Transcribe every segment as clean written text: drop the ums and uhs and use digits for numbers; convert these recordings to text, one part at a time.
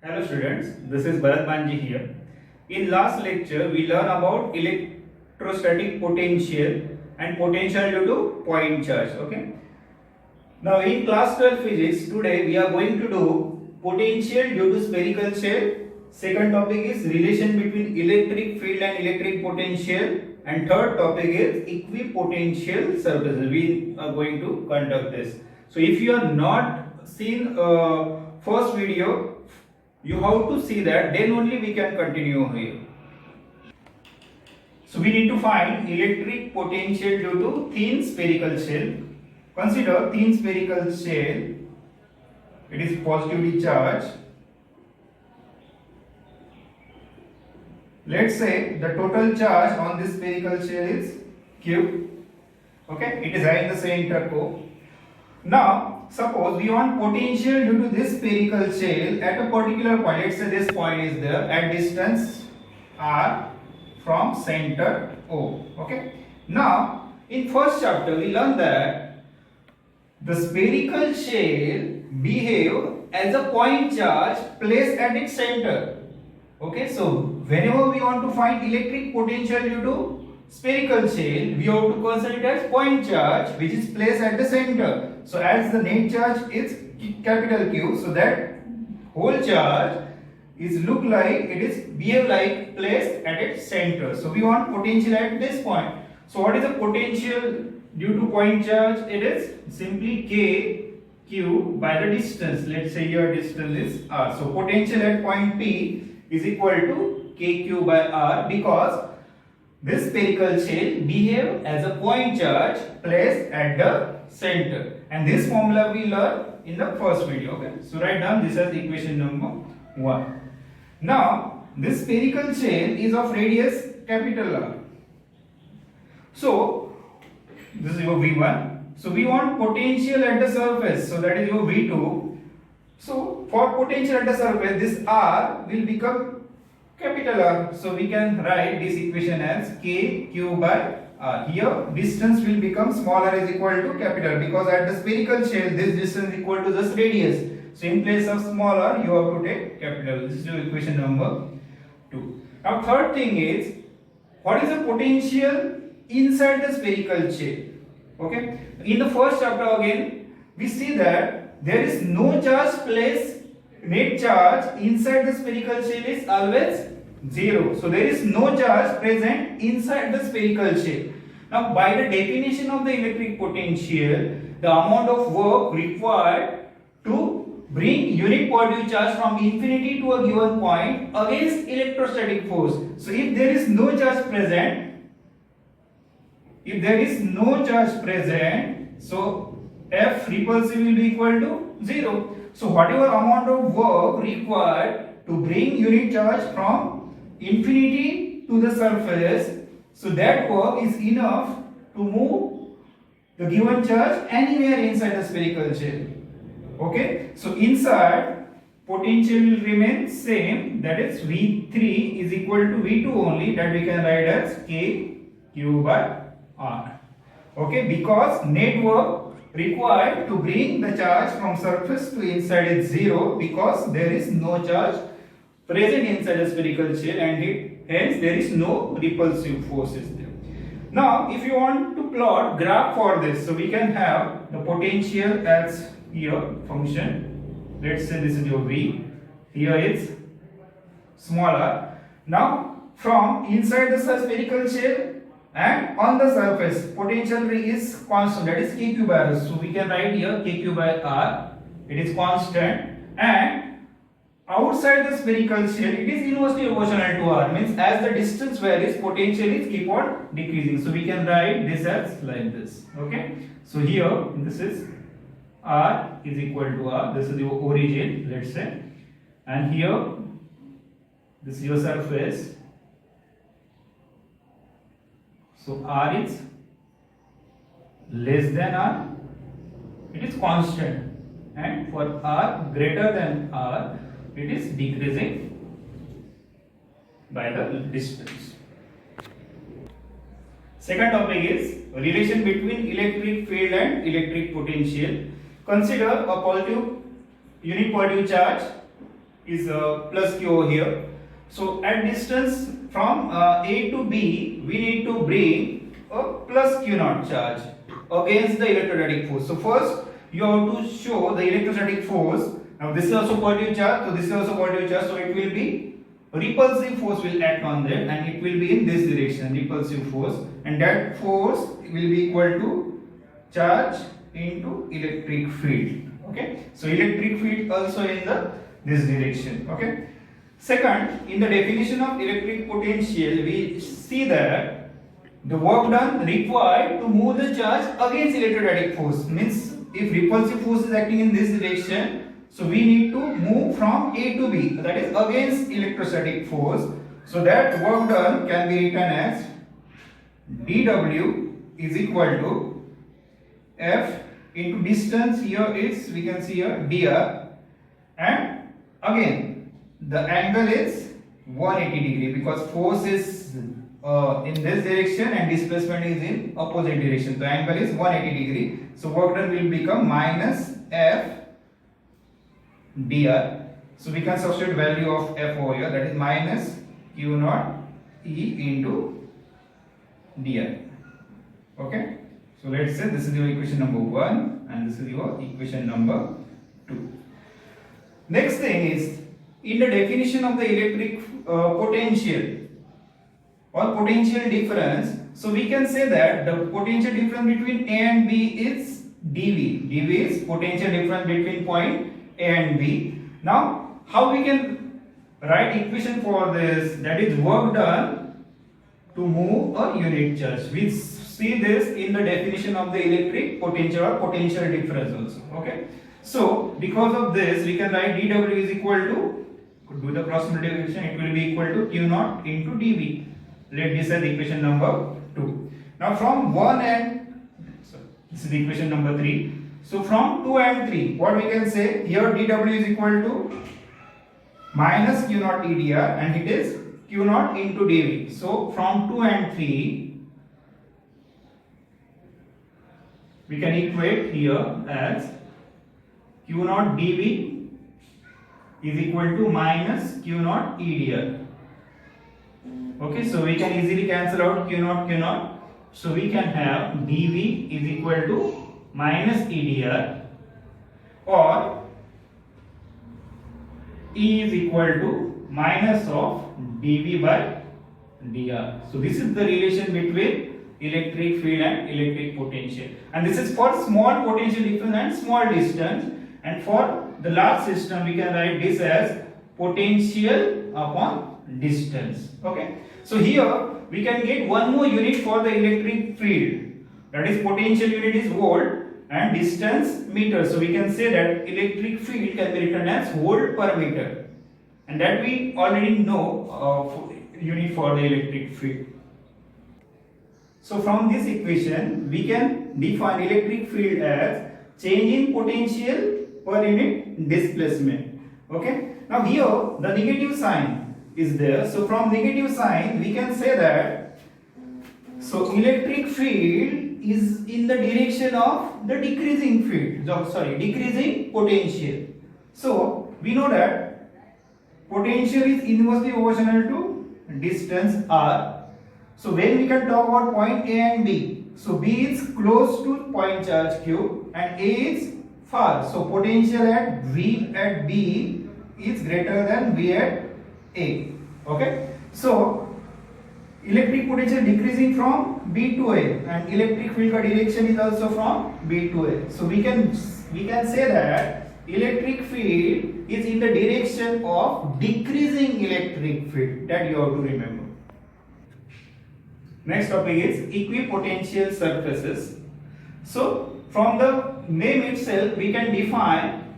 Hello students, this is Bharat Manji here. In last lecture, we learned about electrostatic potential and potential due to point charge. Okay. Now in class 12 physics, today we are going to do potential due to spherical shell. Second topic is relation between electric field and electric potential. And third topic is equipotential surfaces. We are going to conduct this. So if you are not seen first video, you have to see that, then only we can continue here. So we need to find electric potential due to thin spherical shell. Consider thin spherical shell. It is positively charged. Let's say the total charge on this spherical shell is Q. Okay, it is having the center core. Now, suppose we want potential due to this spherical shell at a particular point. Let's say this point is there at distance r from center O. Okay. Now, in first chapter we learned that the spherical shell behave as a point charge placed at its center. Okay. So, whenever we want to find electric potential due to spherical shell, we have to consider it as point charge which is placed at the center. So as the net charge is capital Q, so that whole charge is look like, it is behave like placed at its center. So we want potential at this point. So what is the potential due to point charge? It is simply K Q by the distance. Let's say your distance is R. So potential at point P is equal to KQ by R, because this spherical shell behave as a point charge placed at the center. And this formula we learned in the first video. Okay. So write down this as equation number 1. Now this spherical shell is of radius capital R. So this is your V1. So we want potential at the surface. So that is your V2. So for potential at the surface, this R will become capital R. So we can write this equation as K Q by R. Here distance will become smaller is equal to capital, because at the spherical shell this distance is equal to this radius. So in place of smaller you have to take capital. This is your equation number 2. Now third thing is, what is the potential inside the spherical shell? Okay. In the first chapter again we see that there is no charge placed. Net charge inside the spherical shell is always 0. So there is no charge present inside the spherical shell. Now by the definition of the electric potential, the amount of work required to bring unit positive charge from infinity to a given point against electrostatic force. So if there is no charge present, so F repulsive will be equal to 0. So whatever amount of work required to bring unit charge from infinity to the surface, so that work is enough to move the given charge anywhere inside the spherical shell. Okay, so inside potential will remain same, that is V3 is equal to V2 only, that we can write as K Q by R. Okay, because net work required to bring the charge from surface to inside is 0, because there is no charge present inside the spherical shell, and hence there is no repulsive forces there. Now if you want to plot graph for this, so we can have the potential as here function. Let's say this is your V, here it's smaller. Now from inside the spherical shell and on the surface, potential is constant, that is KQ by R. So we can write here KQ by R, it is constant, and outside the spherical shell it is inversely proportional to R, means as the distance varies, potential is keep on decreasing. So we can write this as like this. Okay. So here this is R is equal to R, this is your origin, let's say, and here this is your surface. So R is less than R, it is constant, and for R greater than R, it is decreasing by the distance. Second topic is relation between electric field and electric potential. Consider a positive unit positive charge is plus q over here. So at distance from A to B, we need to bring a plus q naught charge against the electrostatic force. So first you have to show the electrostatic force. Now this is also positive charge, so this is also positive charge, so it will be repulsive force will act on that and it will be in this direction, repulsive force, and that force will be equal to charge into electric field. Okay, so electric field also in the this direction. Okay, second, in the definition of electric potential, we see that the work done required to move the charge against electrostatic force, means if repulsive force is acting in this direction, so we need to move from A to B, that is against electrostatic force. So that work done can be written as dW is equal to F into distance, here is we can see here dr, and again the angle is 180 degree because force is in this direction and displacement is in opposite direction. The angle is 180 degree. So work done will become minus F dr. So we can substitute value of F over here, that is minus Q naught E into dr. Okay. So let's say this is your equation number 1 and this is your equation number 2. Next thing is, in the definition of the electric potential or potential difference, so we can say that the potential difference between A and B is dV. dV is potential difference between point A and B. Now, how we can write equation for this, that is work done to move a unit charge. We see this in the definition of the electric potential or potential difference also. Okay, so because of this we can write dW is equal to, do the cross multiplication, it will be equal to Q naught into dV. Let this as equation number 2. Now from 1 and this is equation number 3. So from 2 and 3, what we can say here, dW is equal to minus Q naught EdR and it is Q naught into dV. So from 2 and 3 we can equate here as Q naught dV is equal to minus Q naught EdR. Okay, so we can easily cancel out Q naught. So we can have dV is equal to minus EdR, or E is equal to minus of dV by dr. So this is the relation between electric field and electric potential, and this is for small potential difference and small distance, and for the large system we can write this as potential upon distance. Okay, so here we can get one more unit for the electric field, that is potential unit is volt and distance meter. So we can say that electric field can be written as volt per meter, and that we already know unit for the electric field. So from this equation we can define electric field as change in potential per unit displacement. Okay, now here the negative sign is there, so from negative sign we can say that, so electric field is in the direction of the decreasing field, decreasing potential. So we know that potential is inversely proportional to distance r. So when we can talk about point A and B, so B is close to point charge Q and A is far, so potential at V at B is greater than V at A. Okay, so electric potential decreasing from B to A and electric field direction is also from B to A. So we can say that electric field is in the direction of decreasing electric field, that you have to remember. Next topic is equipotential surfaces. So from the name itself we can define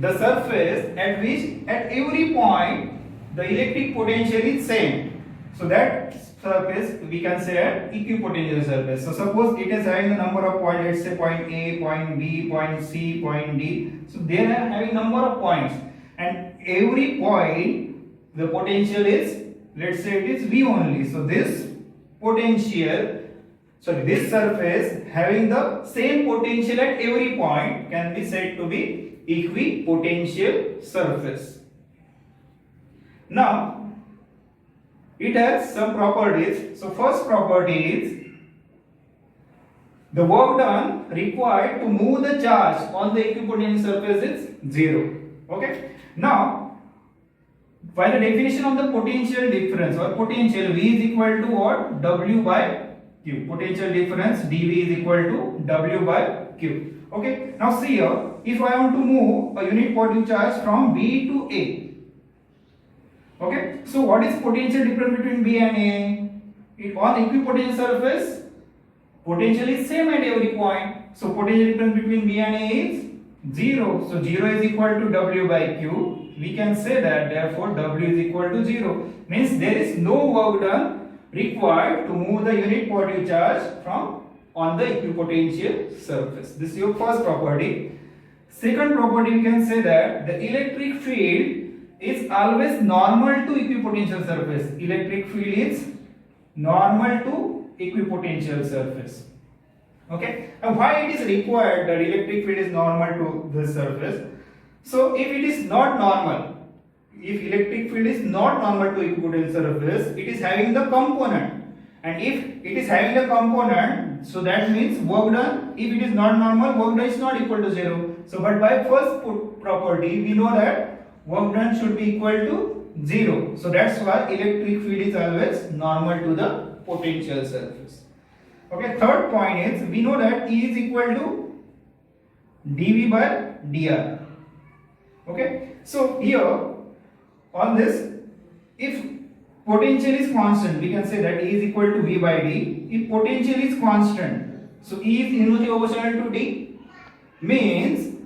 the surface at which at every point the electric potential is same. So that surface we can say an equipotential surface. So suppose it is having the number of points, let's say point A, point B, point C, point D. So they are having number of points, and every point the potential is, let's say it is V only. So this this surface having the same potential at every point can be said to be equipotential surface. Now, it has some properties. So first property is the work done required to move the charge on the equipotential surface is 0. Okay. Now, by the definition of the potential difference or potential, V is equal to what? W by Q. Potential difference dV is equal to W by Q. Okay. Now see here, if I want to move a unit positive charge from B to A. Okay. So what is potential difference between B and A? It on equipotential surface, potential is same at every point. So potential difference between B and A is 0. So 0 is equal to W by Q. We can say that therefore W is equal to 0. Means there is no work done required to move the unit positive charge from on the equipotential surface. This is your first property. Second property, we can say that the electric field is always normal to equipotential surface. Electric field is normal to equipotential surface. Okay. And why it is required that electric field is normal to this surface? So if it is not normal, if electric field is not normal to equipotential surface, it is having the component. And if it is having the component, so that means work done, if it is not normal, work done is not equal to 0. So but by first property, we know that work done should be equal to 0. So that's why electric field is always normal to the potential surface. Okay, third point is, we know that E is equal to dV by dr. Okay, so here on this, if potential is constant, we can say that E is equal to V by D. If potential is constant, so E is inversely proportional to D, means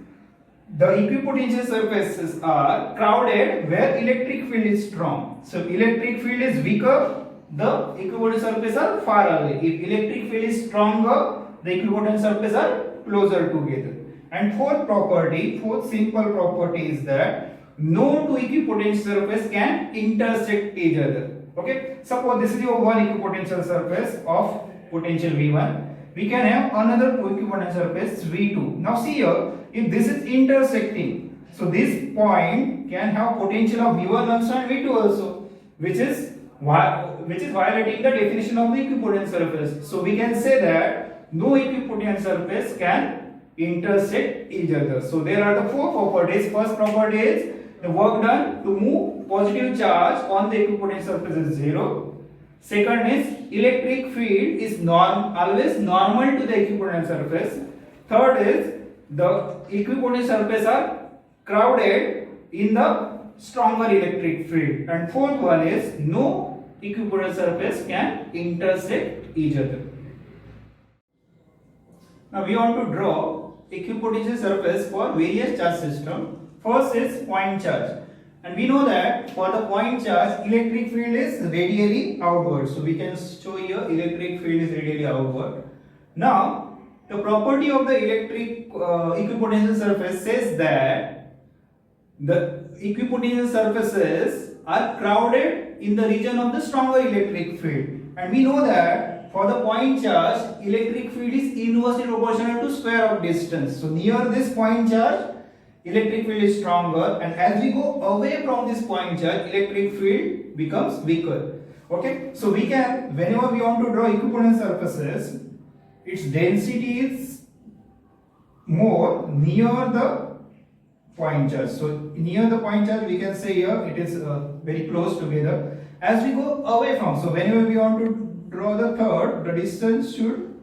the equipotential surfaces are crowded where electric field is strong. So electric field is weaker, the equipotential surfaces are far away. If electric field is stronger, the equipotential surfaces are closer together. And fourth simple property is that no two equipotential surface can intersect each other. Okay, suppose this is your one equipotential surface of potential V1. We can have another equipotential surface V2. Now see here, if this is intersecting, so this point can have potential of V1 also and V2 also, which is violating the definition of the equipotential surface. So we can say that no equipotential surface can intersect each other. So there are the four properties. First property is the work done to move positive charge on the equipotential surface is 0. Second is electric field is always normal to the equipotential surface. Third is the equipotential surface are crowded in the stronger electric field. And fourth one is no equipotential surface can intersect each other. Now we want to draw equipotential surface for various charge system. First is point charge. And we know that for the point charge, electric field is radially outward. So we can show here electric field is radially outward. Now, the property of the electric equipotential surface says that the equipotential surfaces are crowded in the region of the stronger electric field. And we know that for the point charge, electric field is inversely proportional to square of distance. So near this point charge, electric field is stronger, and as we go away from this point charge, electric field becomes weaker. Okay, so we can, whenever we want to draw equipotential surfaces, its density is more near the point charge. So near the point charge, we can say here it is very close together. As we go away from, so whenever we want to draw the third, the distance should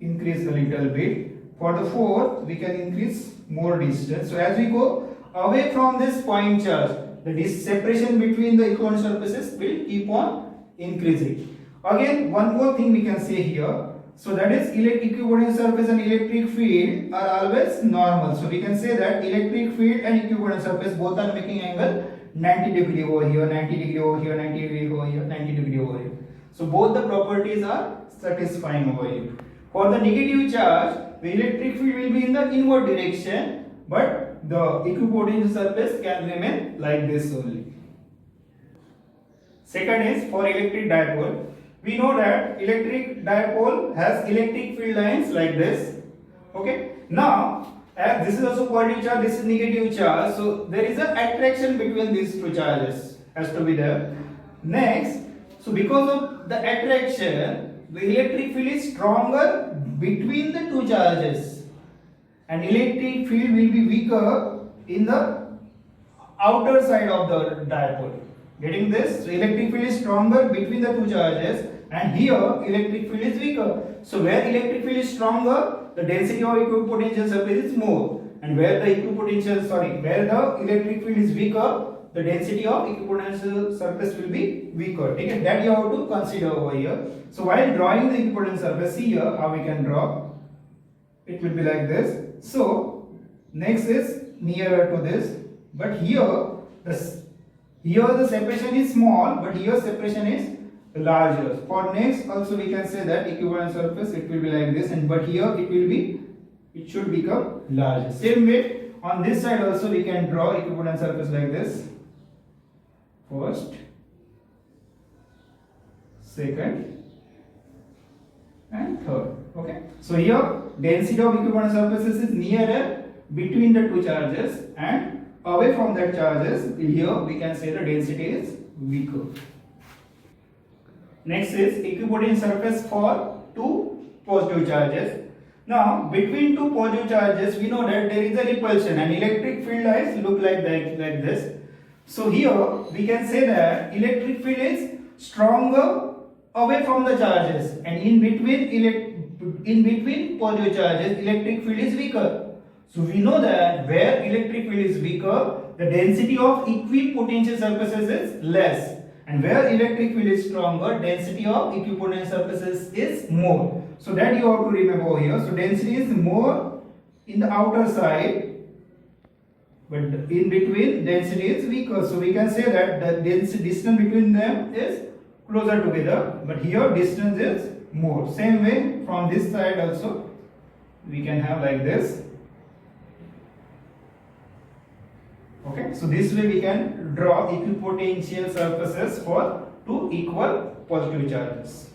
increase a little bit. For the fourth, we can increase more distance. So as we go away from this point charge, the separation between the equipotential surfaces will keep on increasing. Again, one more thing we can say here. So that is equipotential surface and electric field are always normal. So we can say that electric field and equipotential surface both are making angle 90 degree over here, 90 degree over here, 90 degree over here, 90 degree over here. So both the properties are satisfying over here. For the negative charge, the electric field will be in the inward direction, but the equipotential surface can remain like this only. Second is for electric dipole. We know that electric dipole has electric field lines like this. Okay. Now, as this is also positive charge, this is negative charge. So there is an attraction between these two charges. has to be there. Next, so because of the attraction, the electric field is stronger between the two charges, and electric field will be weaker in the outer side of the dipole. Getting this? So electric field is stronger between the two charges, and here electric field is weaker. So where electric field is stronger, the density of equipotential surface is more, and where the electric field is weaker, the density of equipotential surface will be weaker. Okay, that you have to consider over here. So while drawing the equipotential surface, see here how we can draw. It will be like this. So next is nearer to this, but here the separation is small, but here separation is larger. For next also we can say that equivalent surface it will be like this, and but here it should become larger. Same way on this side also we can draw equivalent surface like this. First, second, and third. Okay. So here density of equivalent surfaces is nearer between the two charges, and away from that charges, here we can say the density is weaker. Next is equipotential surface for two positive charges. Now between two positive charges we know that there is a repulsion, and electric field lines look like this. So here we can say that electric field is stronger away from the charges, and in between positive charges electric field is weaker. So we know that where electric field is weaker, the density of equipotential surfaces is less, and where electric field is stronger, density of equipotential surfaces is more. So that you have to remember over here. So density is more in the outer side, but in between density is weaker. So we can say that the distance between them is closer together, but here distance is more. Same way from this side also we can have like this. Okay, so this way we can draw equipotential surfaces for two equal positive charges.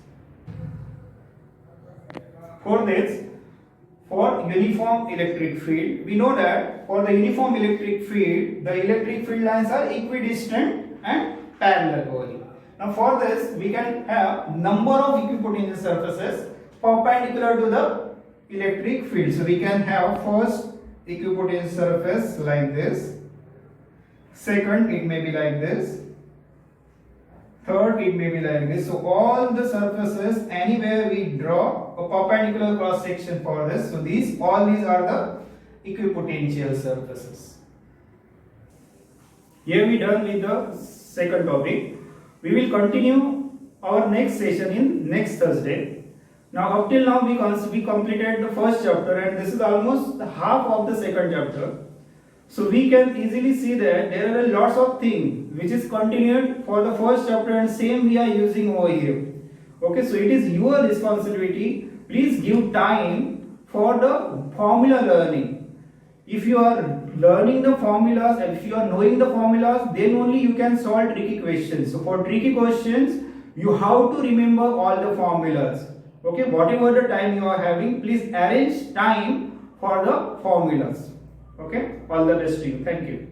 For this, for uniform electric field, we know that for the uniform electric field, the electric field lines are equidistant and parallel over here. Now for this, we can have number of equipotential surfaces perpendicular to the electric field. So we can have first equipotential surface like this. Second, it may be like this. Third, it may be like this. So all the surfaces, anywhere we draw a perpendicular cross section for this. So all these are the equipotential surfaces. Here we done with the second topic. We will continue our next session in next Thursday. Now up till now we completed the first chapter, and this is almost half of the second chapter. So we can easily see that there are lots of things which is continued for the first chapter, and same we are using over here. Okay, so it is your responsibility. Please give time for the formula learning. If you are learning the formulas and if you are knowing the formulas, then only you can solve tricky questions. So for tricky questions, you have to remember all the formulas. Okay, whatever the time you are having, please arrange time for the formulas. Okay, all the best to you. Thank you.